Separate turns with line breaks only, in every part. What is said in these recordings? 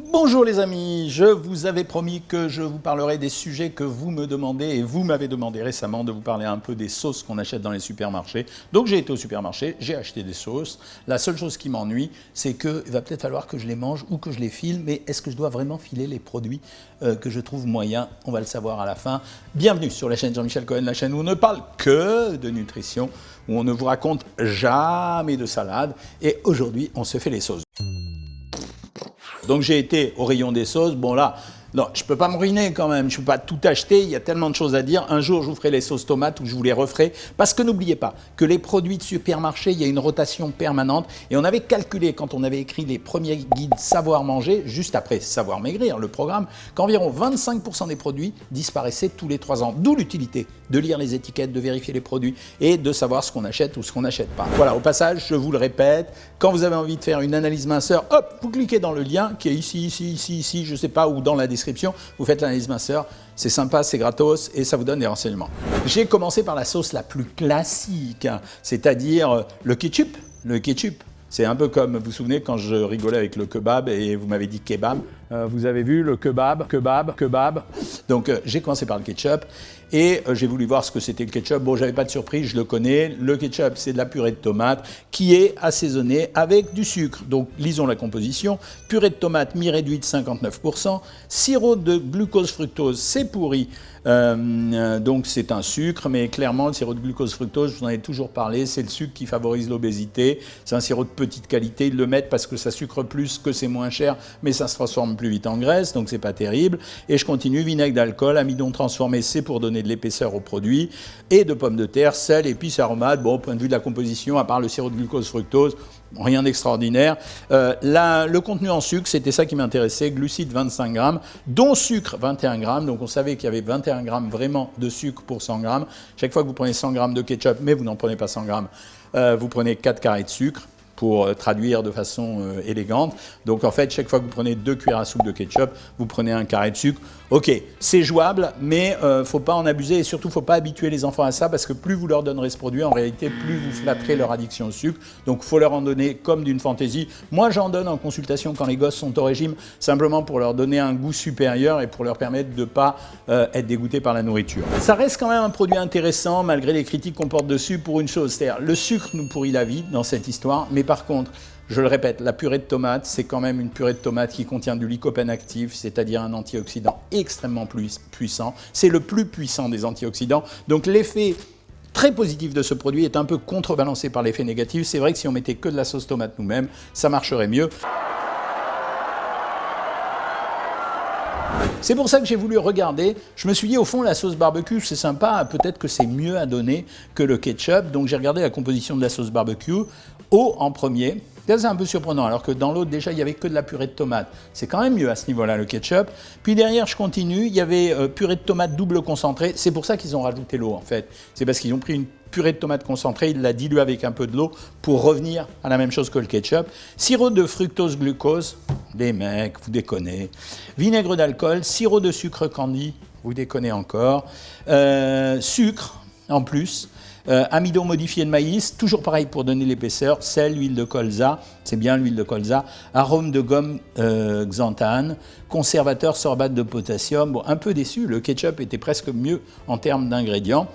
Bonjour les amis, je vous avais promis que je vous parlerai des sujets que vous me demandez et vous m'avez demandé récemment de vous parler un peu des sauces qu'on achète dans les supermarchés. Donc j'ai été au supermarché, j'ai acheté des sauces. La seule chose qui m'ennuie, c'est qu'il va peut-être falloir que je les mange ou que je les file, mais est-ce que je dois vraiment filer les produits que je trouve moyens? On va le savoir à la fin. Bienvenue sur la chaîne Jean-Michel Cohen, la chaîne où on ne parle que de nutrition, où on ne vous raconte jamais de salade. Et aujourd'hui, on se fait les sauces. Donc j'ai été au rayon des sauces, bon là, non, je ne peux pas me ruiner quand même, je ne peux pas tout acheter, il y a tellement de choses à dire. Un jour, je vous ferai les sauces tomates ou je vous les referai. Parce que n'oubliez pas que les produits de supermarché, il y a une rotation permanente. Et on avait calculé, quand on avait écrit les premiers guides Savoir manger, juste après Savoir maigrir, le programme, qu'environ 25% des produits disparaissaient tous les 3 ans. D'où l'utilité de lire les étiquettes, de vérifier les produits et de savoir ce qu'on achète ou ce qu'on n'achète pas. Voilà, au passage, je vous le répète, quand vous avez envie de faire une analyse minceur, hop, vous cliquez dans le lien qui est ici, je ne sais pas, ou dans la description, vous faites l'analyse minceur, c'est sympa, c'est gratos et ça vous donne des renseignements. J'ai commencé par la sauce la plus classique, c'est-à-dire le ketchup. Le ketchup, c'est un peu comme, vous vous souvenez, quand je rigolais avec le kebab et vous m'avez dit kebab. Vous avez vu le kebab. Donc j'ai commencé par le ketchup et j'ai voulu voir ce que c'était le ketchup. Bon, j'avais pas de surprise, je le connais. Le ketchup, c'est de la purée de tomate qui est assaisonnée avec du sucre. Donc lisons la composition. Purée de tomate mi-réduite 59%. Sirop de glucose-fructose, c'est pourri. Donc c'est un sucre, mais clairement le sirop de glucose-fructose, je vous en ai toujours parlé, c'est le sucre qui favorise l'obésité. C'est un sirop de petite qualité, ils le mettent parce que ça sucre plus, que c'est moins cher, mais ça se transforme plus vite en graisse, donc c'est pas terrible. Et je continue, vinaigre d'alcool, amidon transformé, c'est pour donner de l'épaisseur au produit, et de pommes de terre, sel, épices, aromates. Bon, au point de vue de la composition, à part le sirop de glucose-fructose, rien d'extraordinaire. Le contenu en sucre, c'était ça qui m'intéressait. Glucides 25 grammes, dont sucre 21 grammes. Donc on savait qu'il y avait 21 grammes vraiment de sucre pour 100 grammes. Chaque fois que vous prenez 100 grammes de ketchup, mais vous n'en prenez pas 100 grammes, vous prenez 4 carrés de sucre, pour traduire de façon élégante. Donc en fait, chaque fois que vous prenez 2 cuillères à soupe de ketchup, vous prenez un carré de sucre. Ok, c'est jouable, mais faut pas en abuser et surtout faut pas habituer les enfants à ça parce que plus vous leur donnerez ce produit, en réalité, plus vous flatterez leur addiction au sucre. Donc faut leur en donner comme d'une fantaisie. Moi, j'en donne en consultation quand les gosses sont au régime, simplement pour leur donner un goût supérieur et pour leur permettre de pas être dégoûtés par la nourriture. Ça reste quand même un produit intéressant malgré les critiques qu'on porte dessus pour une chose, c'est-à-dire le sucre nous pourrit la vie dans cette histoire, mais par contre, je le répète, la purée de tomate, c'est quand même une purée de tomate qui contient du lycopène actif, c'est-à-dire un antioxydant extrêmement puissant. C'est le plus puissant des antioxydants. Donc l'effet très positif de ce produit est un peu contrebalancé par l'effet négatif. C'est vrai que si on mettait que de la sauce tomate nous-mêmes, ça marcherait mieux. C'est pour ça que j'ai voulu regarder. Je me suis dit, au fond, la sauce barbecue, c'est sympa. Peut-être que c'est mieux à donner que le ketchup. Donc, j'ai regardé la composition de la sauce barbecue. Eau en premier. C'est un peu surprenant, alors que dans l'autre, déjà, il n'y avait que de la purée de tomate. C'est quand même mieux à ce niveau-là, le ketchup. Puis derrière, je continue. Il y avait purée de tomate double concentrée. C'est pour ça qu'ils ont rajouté l'eau, en fait. C'est parce qu'ils ont pris une purée de tomate concentrée, ils la diluent avec un peu de l'eau pour revenir à la même chose que le ketchup. Sirop de fructose-glucose, les mecs, vous déconnez. Vinaigre d'alcool, sirop de sucre candy, vous déconnez encore. Sucre, en plus. Amidon modifié de maïs, toujours pareil pour donner l'épaisseur. Sel, huile de colza, c'est bien l'huile de colza. Arôme de gomme xanthane. Conservateur, sorbate de potassium. Bon, un peu déçu, le ketchup était presque mieux en termes d'ingrédients.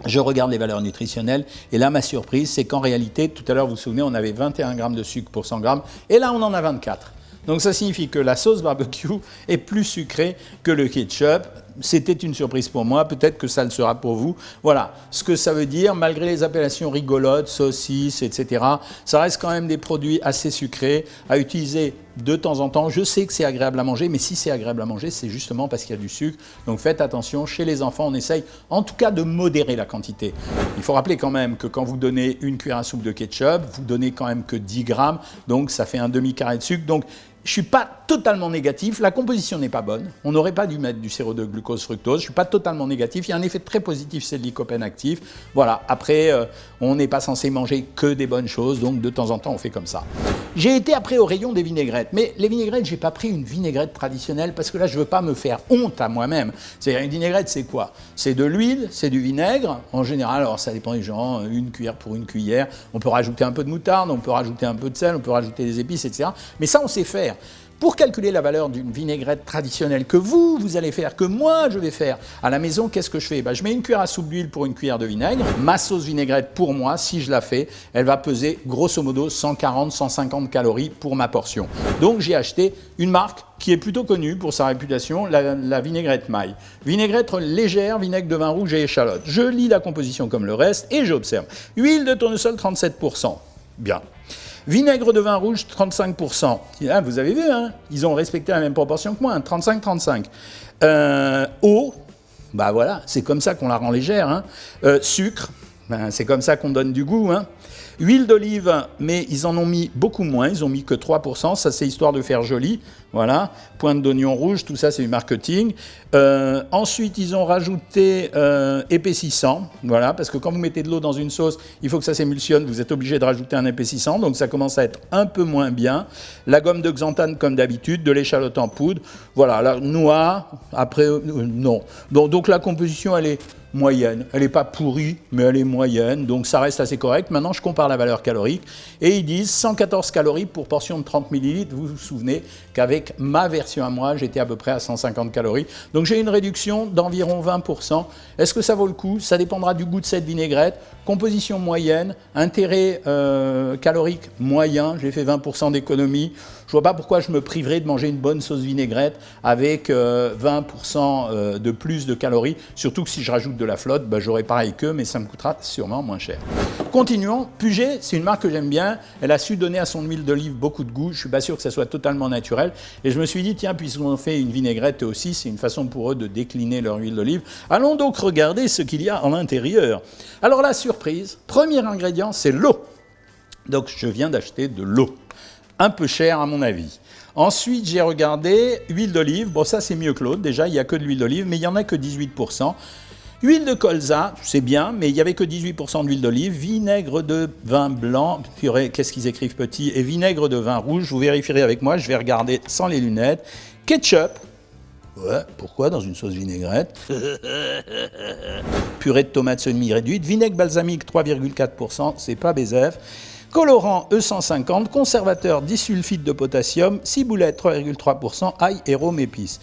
Je regarde les valeurs nutritionnelles et là, ma surprise, c'est qu'en réalité, tout à l'heure, vous vous souvenez, on avait 21 grammes de sucre pour 100 grammes et là, on en a 24. Donc ça signifie que la sauce barbecue est plus sucrée que le ketchup. C'était une surprise pour moi, peut-être que ça le sera pour vous. Voilà ce que ça veut dire, malgré les appellations rigolotes, saucisses, etc. Ça reste quand même des produits assez sucrés à utiliser de temps en temps. Je sais que c'est agréable à manger, mais si c'est agréable à manger, c'est justement parce qu'il y a du sucre. Donc faites attention, chez les enfants, on essaye en tout cas de modérer la quantité. Il faut rappeler quand même que quand vous donnez une cuillère à soupe de ketchup, vous donnez quand même que 10 grammes, donc ça fait un demi-carré de sucre. Donc je ne suis pas totalement négatif, la composition n'est pas bonne, on n'aurait pas dû mettre du sirop de glucose-fructose, je ne suis pas totalement négatif, il y a un effet très positif, c'est le lycopène actif. Voilà, après, on n'est pas censé manger que des bonnes choses, donc de temps en temps, on fait comme ça. J'ai été après au rayon des vinaigrettes, mais les vinaigrettes, je n'ai pas pris une vinaigrette traditionnelle parce que là, je ne veux pas me faire honte à moi-même. C'est-à-dire, une vinaigrette, c'est quoi? C'est de l'huile, c'est du vinaigre, en général, alors ça dépend des gens, une cuillère pour une cuillère, on peut rajouter un peu de moutarde, on peut rajouter un peu de sel, on peut rajouter des épices, etc. Mais ça, on sait faire. Pour calculer la valeur d'une vinaigrette traditionnelle que vous allez faire, que moi je vais faire à la maison, qu'est-ce que je fais? Je mets une cuillère à soupe d'huile pour une cuillère de vinaigre. Ma sauce vinaigrette pour moi, si je la fais, elle va peser grosso modo 140-150 calories pour ma portion. Donc j'ai acheté une marque qui est plutôt connue pour sa réputation, la vinaigrette Maille. Vinaigrette légère, vinaigre de vin rouge et échalote. Je lis la composition comme le reste et j'observe. Huile de tournesol 37%. Bien. Vinaigre de vin rouge, 35%. Là, vous avez vu, hein, ils ont respecté la même proportion que moi, hein, 35-35. Eau, voilà, c'est comme ça qu'on la rend légère. Hein. Sucre, c'est comme ça qu'on donne du goût. Hein. Huile d'olive, mais ils en ont mis beaucoup moins, ils ont mis que 3%, ça c'est histoire de faire joli, voilà, pointe d'oignon rouge, tout ça c'est du marketing. Ensuite ils ont rajouté épaississant, voilà, parce que quand vous mettez de l'eau dans une sauce, il faut que ça s'émulsionne, vous êtes obligé de rajouter un épaississant, donc ça commence à être un peu moins bien. La gomme de xanthane comme d'habitude, de l'échalote en poudre, voilà, la noix, après, non. Donc la composition elle est moyenne. Elle n'est pas pourrie, mais elle est moyenne, donc ça reste assez correct. Maintenant, je compare la valeur calorique et ils disent 114 calories pour portion de 30 ml. Vous vous souvenez qu'avec ma version à moi, j'étais à peu près à 150 calories. Donc j'ai une réduction d'environ 20%. Est-ce que ça vaut le coup? Ça dépendra du goût de cette vinaigrette. Composition moyenne, intérêt calorique moyen, j'ai fait 20% d'économie. Je ne vois pas pourquoi je me priverais de manger une bonne sauce vinaigrette avec 20% de plus de calories, surtout que si je rajoute de la flotte, j'aurai pareil qu'eux, mais ça me coûtera sûrement moins cher. Continuons. Puget, c'est une marque que j'aime bien. Elle a su donner à son huile d'olive beaucoup de goût. Je ne suis pas sûr que ça soit totalement naturel. Et je me suis dit, tiens, puisqu'on fait une vinaigrette aussi, c'est une façon pour eux de décliner leur huile d'olive. Allons donc regarder ce qu'il y a en l'intérieur. Alors la surprise, premier ingrédient, c'est l'eau. Donc je viens d'acheter de l'eau. Un peu cher à mon avis. Ensuite, j'ai regardé huile d'olive. Bon, ça, c'est mieux que l'autre. Déjà, il n'y a que de l'huile d'olive, mais il n'y en a que 18%. Huile de colza, c'est bien, mais il n'y avait que 18% d'huile d'olive. Vinaigre de vin blanc, purée, qu'est-ce qu'ils écrivent petit, et vinaigre de vin rouge. Vous vérifierez avec moi, je vais regarder sans les lunettes. Ketchup. Ouais, pourquoi dans une sauce vinaigrette? Purée de tomates semi-réduite. Vinaigre balsamique, 3,4%, c'est pas BZF. Colorant E150, conservateur disulfite de potassium, ciboulette 3,3%, ail et rhum épices.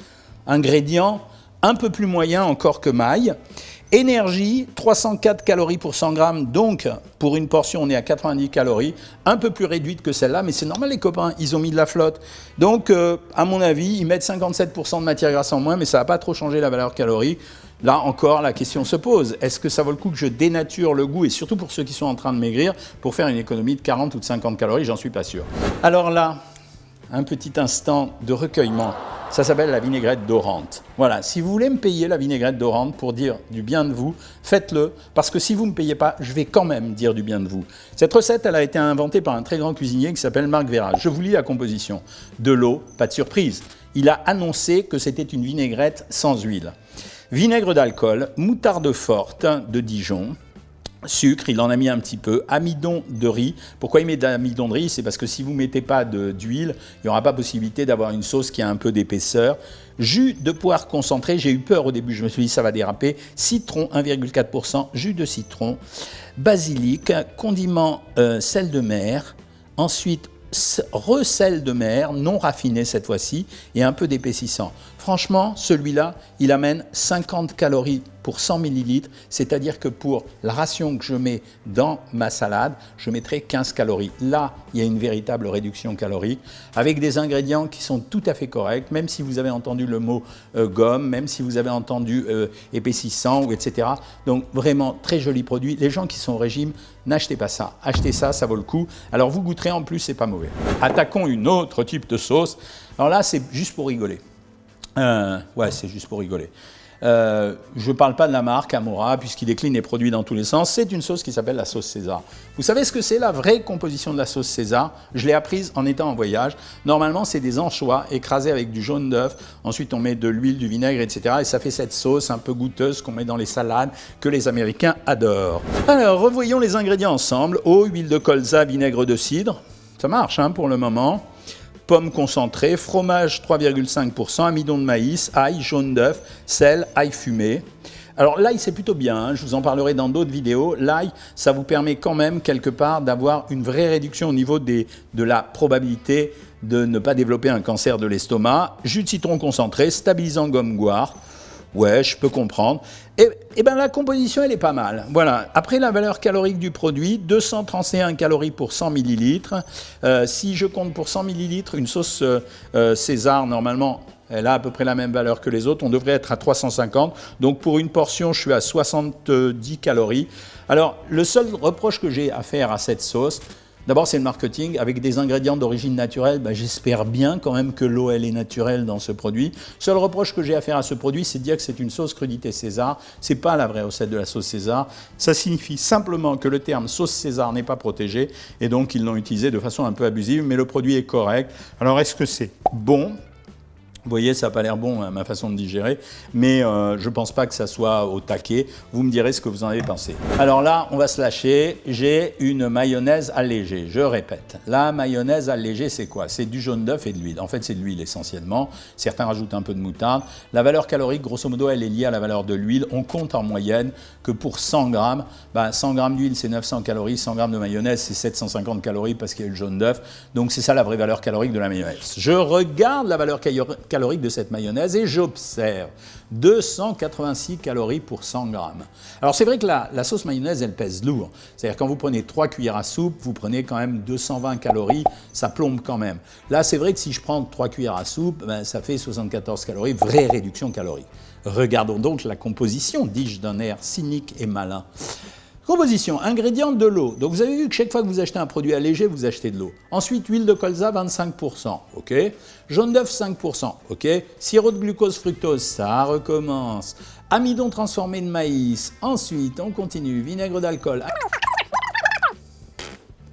Ingrédients un peu plus moyens encore que maille. Énergie, 304 calories pour 100 grammes, donc pour une portion on est à 90 calories, un peu plus réduite que celle-là, mais c'est normal les copains, ils ont mis de la flotte. Donc à mon avis, ils mettent 57% de matière grasse en moins, mais ça ne va pas trop changer la valeur calorique. Là encore, la question se pose, est-ce que ça vaut le coup que je dénature le goût, et surtout pour ceux qui sont en train de maigrir, pour faire une économie de 40 ou de 50 calories, j'en suis pas sûr. Alors là, un petit instant de recueillement. Ça s'appelle la vinaigrette dorante. Voilà, si vous voulez me payer la vinaigrette dorante pour dire du bien de vous, faites-le, parce que si vous ne me payez pas, je vais quand même dire du bien de vous. Cette recette, elle a été inventée par un très grand cuisinier qui s'appelle Marc Verral. Je vous lis la composition. De l'eau, pas de surprise. Il a annoncé que c'était une vinaigrette sans huile. Vinaigre d'alcool, moutarde forte de Dijon, sucre, il en a mis un petit peu, amidon de riz. Pourquoi il met de l'amidon de riz? C'est parce que si vous ne mettez pas d'huile, il n'y aura pas possibilité d'avoir une sauce qui a un peu d'épaisseur. Jus de poire concentré, j'ai eu peur au début, je me suis dit ça va déraper. Citron, 1,4%, jus de citron, basilic, condiment sel de mer, ensuite recel de mer, non raffiné cette fois-ci, et un peu d'épaississant. Franchement, celui-là, il amène 50 calories pour 100 ml, c'est-à-dire que pour la ration que je mets dans ma salade, je mettrai 15 calories. Là, il y a une véritable réduction calorique, avec des ingrédients qui sont tout à fait corrects, même si vous avez entendu le mot gomme, même si vous avez entendu épaississant, ou etc. Donc vraiment, très joli produit. Les gens qui sont au régime, n'achetez pas ça. Achetez ça, ça vaut le coup. Alors vous goûterez, en plus, c'est pas mauvais. Attaquons une autre type de sauce. Alors là, c'est juste pour rigoler. Ouais, c'est juste pour rigoler. Je ne parle pas de la marque Amora, puisqu'il décline les produits dans tous les sens. C'est une sauce qui s'appelle la sauce César. Vous savez ce que c'est la vraie composition de la sauce César? Je l'ai apprise en étant en voyage. Normalement, c'est des anchois écrasés avec du jaune d'œuf. Ensuite, on met de l'huile, du vinaigre, etc. Et ça fait cette sauce un peu goûteuse qu'on met dans les salades que les Américains adorent. Alors, revoyons les ingrédients ensemble. Eau, huile de colza, vinaigre de cidre. Ça marche pour le moment. Pommes concentrées, fromage 3,5%, amidon de maïs, ail, jaune d'œuf, sel, ail fumé. Alors l'ail, c'est plutôt bien, je vous en parlerai dans d'autres vidéos. L'ail, ça vous permet quand même quelque part d'avoir une vraie réduction au niveau de la probabilité de ne pas développer un cancer de l'estomac. Jus de citron concentré, stabilisant gomme goire. Ouais, je peux comprendre. Et ben la composition, elle est pas mal. Voilà. Après, la valeur calorique du produit, 231 calories pour 100 millilitres. Si je compte pour 100 millilitres, une sauce César, normalement, elle a à peu près la même valeur que les autres. On devrait être à 350. Donc, pour une portion, je suis à 70 calories. Alors, le seul reproche que j'ai à faire à cette sauce, d'abord, c'est le marketing. Avec des ingrédients d'origine naturelle, j'espère bien quand même que l'eau, elle est naturelle dans ce produit. Seul reproche que j'ai à faire à ce produit, c'est de dire que c'est une sauce crudité César. Ce n'est pas la vraie recette de la sauce César. Ça signifie simplement que le terme sauce César n'est pas protégé et donc ils l'ont utilisé de façon un peu abusive, mais le produit est correct. Alors, est-ce que c'est bon ? Vous voyez, ça n'a pas l'air bon à ma façon de digérer, mais je ne pense pas que ça soit au taquet. Vous me direz ce que vous en avez pensé. Alors là, on va se lâcher. J'ai une mayonnaise allégée. Je répète, la mayonnaise allégée, c'est quoi? C'est du jaune d'œuf et de l'huile. En fait, c'est de l'huile essentiellement. Certains rajoutent un peu de moutarde. La valeur calorique, grosso modo, elle est liée à la valeur de l'huile. On compte en moyenne que pour 100 grammes, 100 grammes d'huile, c'est 900 calories. 100 grammes de mayonnaise, c'est 750 calories parce qu'il y a le jaune d'œuf. Donc, c'est ça la vraie valeur calorique de la mayonnaise. Je regarde la valeur calorique de cette mayonnaise et j'observe 286 calories pour 100 grammes. Alors c'est vrai que la sauce mayonnaise, elle pèse lourd. C'est-à-dire quand vous prenez 3 cuillères à soupe, vous prenez quand même 220 calories, ça plombe quand même. Là, c'est vrai que si je prends 3 cuillères à soupe, ça fait 74 calories, vraie réduction calorique. Regardons donc la composition, dis-je d'un air cynique et malin. Composition, ingrédients, de l'eau. Donc vous avez vu que chaque fois que vous achetez un produit allégé, vous achetez de l'eau. Ensuite, huile de colza, 25%, ok. Jaune d'œuf, 5%, ok. Sirop de glucose fructose, ça recommence. Amidon transformé de maïs. Ensuite, on continue. Vinaigre d'alcool.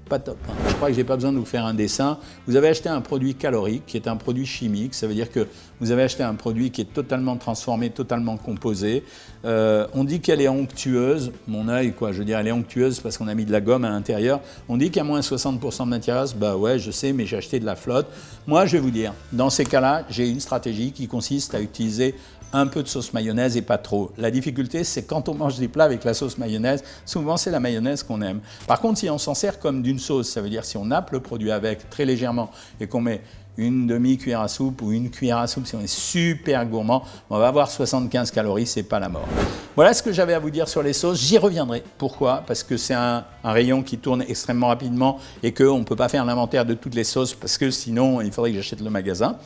Pas top. Hein. Je crois que je n'ai pas besoin de vous faire un dessin. Vous avez acheté un produit calorique qui est un produit chimique. Ça veut dire que vous avez acheté un produit qui est totalement transformé, totalement composé. On dit qu'elle est onctueuse. Mon œil, quoi. Je veux dire, elle est onctueuse parce qu'on a mis de la gomme à l'intérieur. On dit qu'il y a moins 60% de matière grasse. Bah ouais, je sais, mais j'ai acheté de la flotte. Moi, je vais vous dire, dans ces cas-là, j'ai une stratégie qui consiste à utiliser un peu de sauce mayonnaise et pas trop. La difficulté, c'est quand on mange des plats avec la sauce mayonnaise, souvent c'est la mayonnaise qu'on aime. Par contre, si on s'en sert comme d'une sauce, ça veut dire si on nappe le produit avec très légèrement et qu'on met une demi-cuillère à soupe ou une cuillère à soupe, si on est super gourmand, on va avoir 75 calories, c'est pas la mort. Voilà ce que j'avais à vous dire sur les sauces. J'y reviendrai. Pourquoi? Parce que c'est un rayon qui tourne extrêmement rapidement et qu'on ne peut pas faire l'inventaire de toutes les sauces parce que sinon, il faudrait que j'achète le magasin.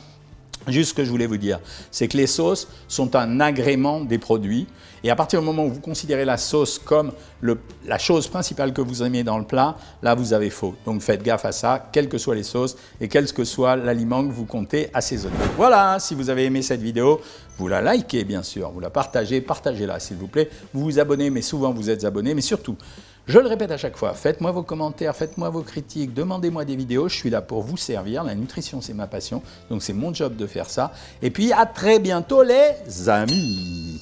Juste ce que je voulais vous dire, c'est que les sauces sont un agrément des produits et à partir du moment où vous considérez la sauce comme la chose principale que vous aimez dans le plat, là vous avez faux. Donc faites gaffe à ça, quelles que soient les sauces et quel que soit l'aliment que vous comptez assaisonner. Voilà, si vous avez aimé cette vidéo, vous la likez bien sûr, vous la partagez, partagez-la s'il vous plaît. Vous vous abonnez, mais souvent vous êtes abonnés, mais surtout, je le répète à chaque fois, faites-moi vos commentaires, faites-moi vos critiques, demandez-moi des vidéos, je suis là pour vous servir, la nutrition c'est ma passion, donc c'est mon job de faire ça. Et puis à très bientôt les amis.